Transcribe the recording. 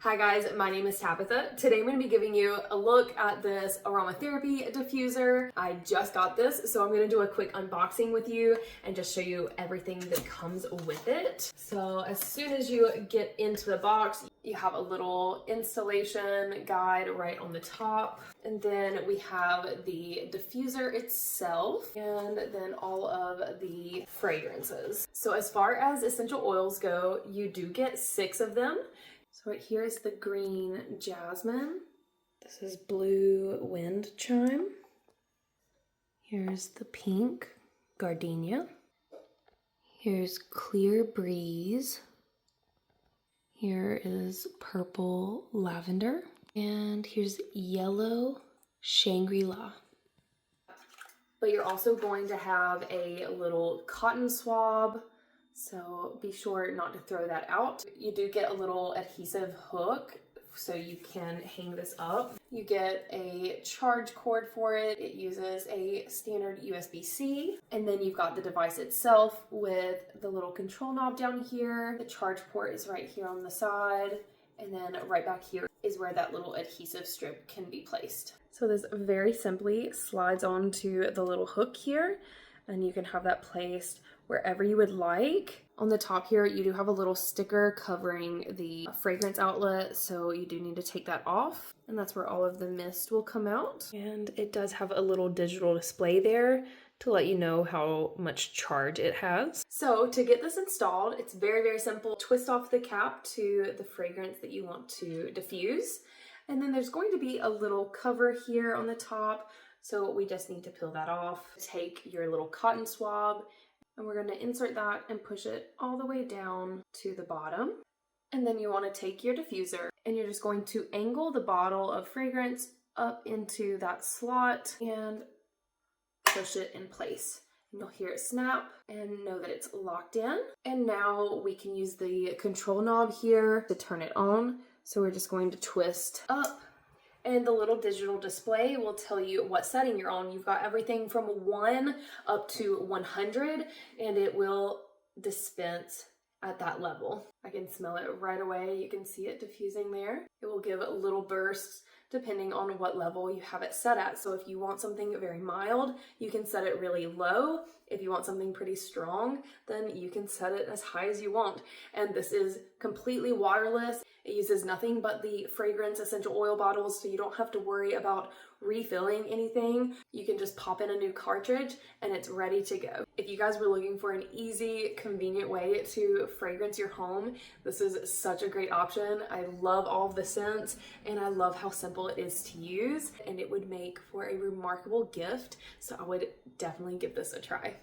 Hi guys, my name is Tabitha. Today I'm going to be giving you a look at this Aromatherapy diffuser. I just got this, so I'm going to do a quick unboxing with you and just show you everything that comes with it. So as soon as you get into the box, you have a little installation guide right on the top. And then we have the diffuser itself and then all of the fragrances. So as far as essential oils go, you do get 6 of them. So right here is the green jasmine. This is blue wind chime. Here's the pink gardenia. Here's clear breeze. Here is purple lavender. And here's yellow Shangri-La. But you're also going to have a little cotton swab, so be sure not to throw that out. You do get a little adhesive hook so you can hang this up. You get a charge cord for it. It uses a standard USB-C. And then you've got the device itself with the little control knob down here. The charge port is right here on the side. And then right back here is where that little adhesive strip can be placed. So this very simply slides onto the little hook here, and you can have that placed wherever you would like. On the top here, you do have a little sticker covering the fragrance outlet, so you do need to take that off. And that's where all of the mist will come out. And it does have a little digital display there to let you know how much charge it has. So to get this installed, it's very, very simple. Twist off the cap to the fragrance that you want to diffuse. And then there's going to be a little cover here on the top. So we just need to peel that off. Take your little cotton swab, and we're going to insert that and push it all the way down to the bottom. And then you want to take your diffuser and you're just going to angle the bottle of fragrance up into that slot and push it in place. And you'll hear it snap and know that it's locked in. And now we can use the control knob here to turn it on. So we're just going to twist up, and the little digital display will tell you what setting you're on. You've got everything from 1 up to 100, and it will dispense at that level. I can smell it right away. You can see it diffusing there. It will give little bursts depending on what level you have it set at. So if you want something very mild, you can set it really low. If you want something pretty strong, then you can set it as high as you want. And this is completely waterless. It uses nothing but the fragrance essential oil bottles, so you don't have to worry about refilling anything. You can just pop in a new cartridge and it's ready to go. If you guys were looking for an easy, convenient way to fragrance your home, this is such a great option. I love all of the scents and I love how simple it is to use, and it would make for a remarkable gift. So I would definitely give this a try.